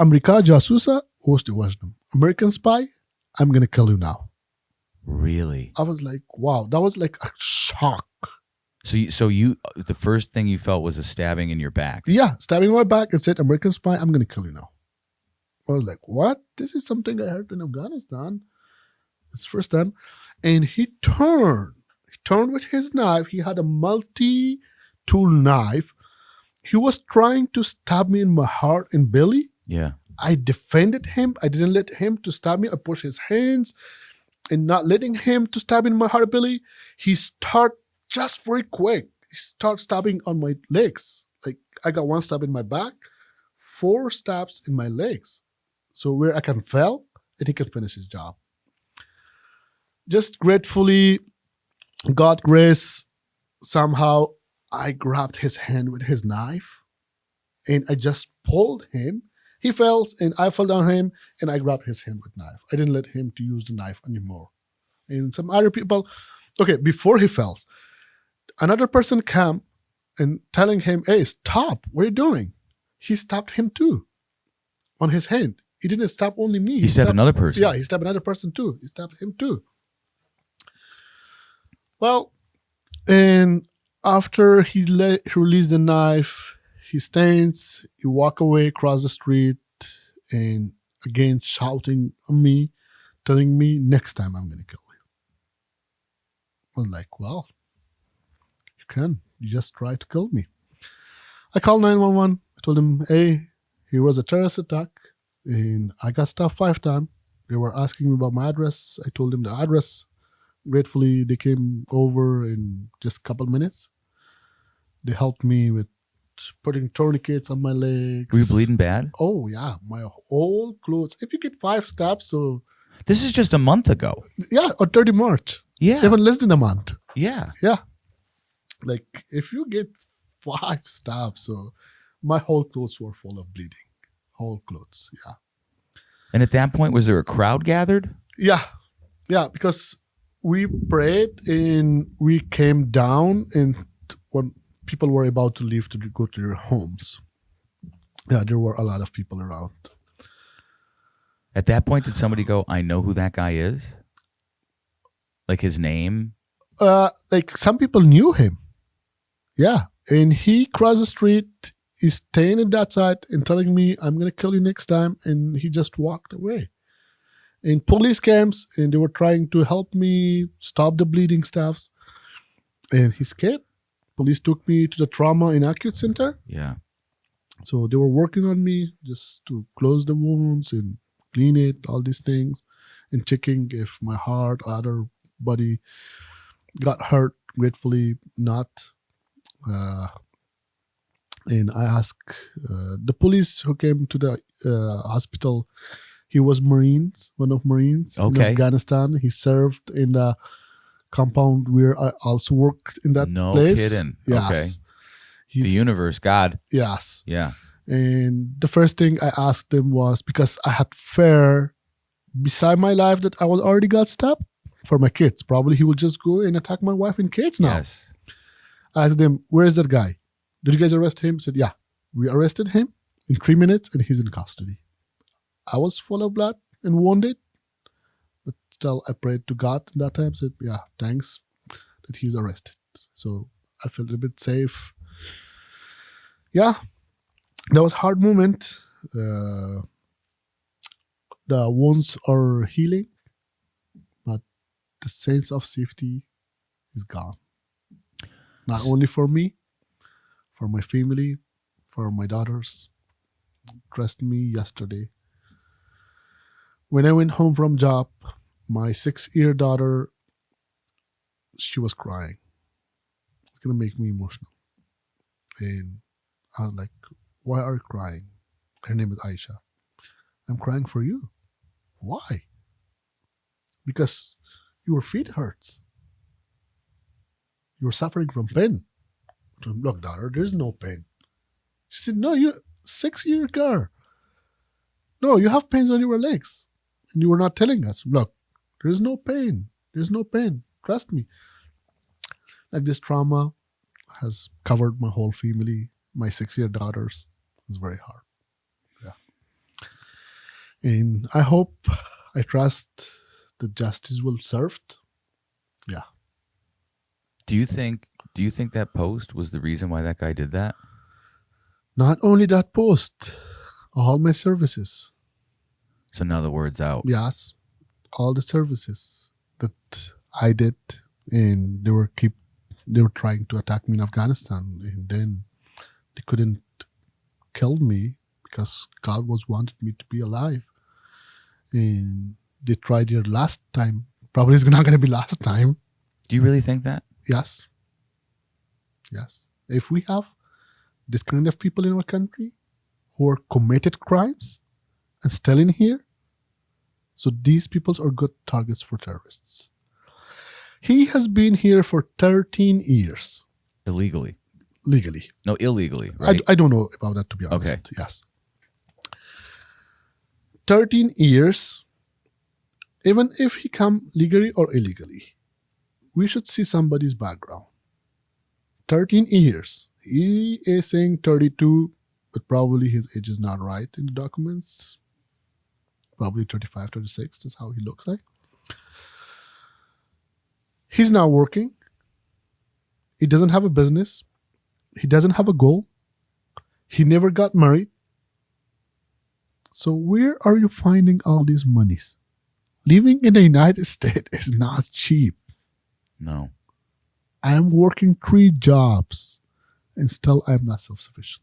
Amerika Jasusa Usti Wajnam. American Spy, I'm going to kill you now. Really? I was like, wow, that was like a shock. So you the first thing you felt was a stabbing in your back. Yeah, stabbing my back and said, American Spy, I'm going to kill you now. I was like, what? This is something I heard in Afghanistan. It's first time. And he turned with his knife. He had a multi-tool knife. He was trying to stab me in my heart and belly. Yeah. I defended him. I didn't let him to stab me. I pushed his hands and not letting him to stab in my heart and belly. He started just very quick. He started stabbing on my legs. Like I got one stab in my back, 4 stabs in my legs. So where I can fell and he can finish his job. Just gratefully, God grace, somehow I grabbed his hand with his knife and I just pulled him. He fell and I fell down him and I grabbed his hand with knife. I didn't let him to use the knife anymore. And some other people, okay, before he fell, another person came and telling him, hey, stop, what are you doing? He stabbed him too on his hand. He didn't stab only me. He stabbed another person. Yeah, he stabbed another person too. He stabbed him too. Well, and after he released the knife, he stands, he walk away across the street and again shouting at me, telling me, next time I'm going to kill you. I was like, well, you can. You just try to kill me. I called 911. I told him, hey, here was a terrorist attack and I got stopped 5 times. They were asking me about my address. I told them the address. Gratefully, they came over in just a couple minutes. They helped me with putting tourniquets on my legs. Were you bleeding bad? Oh, yeah. My whole clothes. If you get 5 stabs, so... This is just a month ago. Yeah, on 30 March. Yeah. Even less than a month. Yeah. Yeah. Like, if you get 5 stabs, so my whole clothes were full of bleeding. Whole clothes, yeah. And at that point, was there a crowd gathered? Yeah. Yeah, because we prayed and we came down and when people were about to leave to go to their homes. Yeah, there were a lot of people around. At that point, did somebody go, I know who that guy is? Like his name? Like some people knew him. Yeah. And he crossed the street, he's staying at that side and telling me, I'm going to kill you next time. And he just walked away. And police came and they were trying to help me stop the bleeding stuffs. And he escaped. Police took me to the trauma and acute center. Yeah. So they were working on me just to close the wounds and clean it, all these things, and checking if my heart or other body got hurt. Gratefully not. And I asked the police who came to the hospital. He was Marines, one of Marines in Afghanistan. He served in the compound where I also worked in that place. No kidding. Yes. Okay. The universe, God. Yes. Yeah. And the first thing I asked him was, because I had fear beside my life that I was already got stabbed for my kids. Probably he will just go and attack my wife and kids now. Yes. I asked him, where is that guy? Did you guys arrest him? He said, yeah. We arrested him in 3 minutes and he's in custody. I was full of blood and wounded. But still, I prayed to God at that time. Said, yeah, thanks that he's arrested. So I felt a bit safe. Yeah. That was a hard moment. The wounds are healing, but the sense of safety is gone. Not only for me, for my family, for my daughters. Trust me, yesterday, when I went home from job, my 6-year daughter, she was crying. It's going to make me emotional. And I was like, why are you crying? Her name is Aisha. I'm crying for you. Why? Because your feet hurts. You're suffering from pain. I told him, look, daughter, there's no pain. She said, no, you're 6-year girl. No, you have pains on your legs. And you were not telling us. Look, there's no pain. There's no pain. Trust me. Like this trauma has covered my whole family, my 6-year daughters. It's very hard. Yeah. And I trust the justice will serve. Yeah. Do you think that post was the reason why that guy did that? Not only that post, all my services. So now the word's out. Yes, all the services that I did, and they were trying to attack me in Afghanistan, and then they couldn't kill me because God was wanted me to be alive, and they tried their last time. Probably it's not going to be last time. Do you really think that? Yes. If we have this kind of people in our country who are committed crimes and still in here, so these people are good targets for terrorists. He has been here for 13 years. Illegally? Legally. No, illegally, right? I don't know about that, to be honest. Okay. Yes. 13 years, even if he come legally or illegally, we should see somebody's background. 13 years. He is saying 32, but probably his age is not right in the documents. Probably 35, 36. That's how he looks like. He's not working. He doesn't have a business. He doesn't have a goal. He never got married. So where are you finding all these monies? Living in the United States is not cheap. No. I'm working 3 jobs and still I'm not self-sufficient.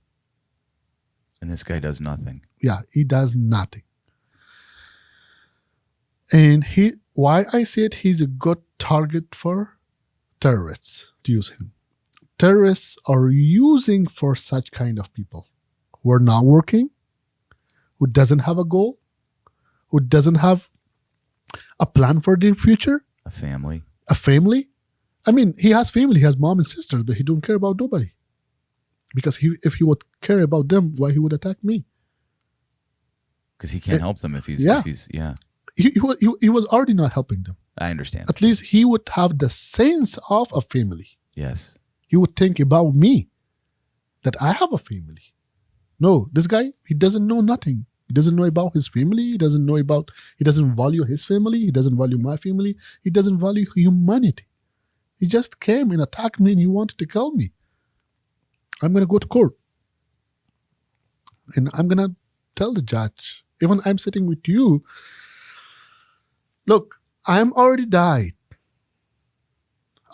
And this guy does nothing. Yeah, he does nothing. And why I said he's a good target for terrorists to use him. Terrorists are using for such kind of people who are not working, who doesn't have a goal, who doesn't have a plan for their future, A family. I mean, he has family, he has mom and sister, but he don't care about nobody. Because if he would care about them, why he would attack me? Because he can't help them if he's yeah. He was already not helping them. I understand. At least he would have the sense of a family. Yes. He would think about me, that I have a family. No, this guy, he doesn't know nothing. He doesn't know about his family. He doesn't value his family. He doesn't value my family. He doesn't value humanity. He just came and attacked me and he wanted to kill me. I'm going to go to court. And I'm going to tell the judge, even I'm sitting with you, look, I'm already died.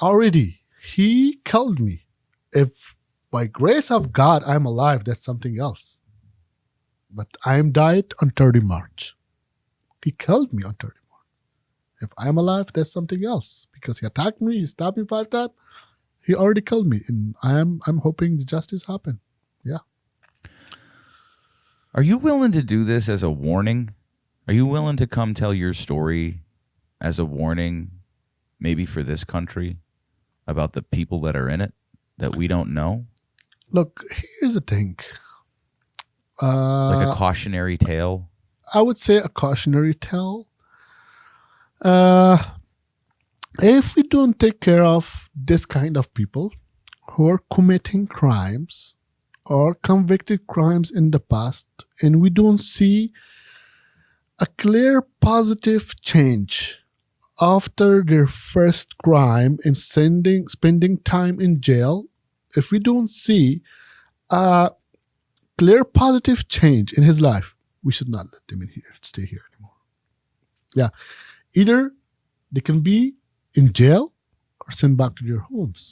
Already. He killed me. If by grace of God I'm alive, that's something else. But I'm died on 30 March. He killed me on 30 March. If I'm alive, that's something else. Because he attacked me, he stabbed me 5 times. He already killed me. And I'm hoping the justice happen. Yeah. Are you willing to do this as a warning? Are you willing to come tell your story as a warning, maybe for this country, about the people that are in it that we don't know? Look, here's the thing. Like a cautionary tale? I would say a cautionary tale. If we don't take care of this kind of people who are committing crimes or convicted crimes in the past, and we don't see a clear positive change after their first crime and spending time in jail, if we don't see a clear positive change in his life, we should not let them stay here anymore. Yeah. Either they can be in jail or sent back to their homes.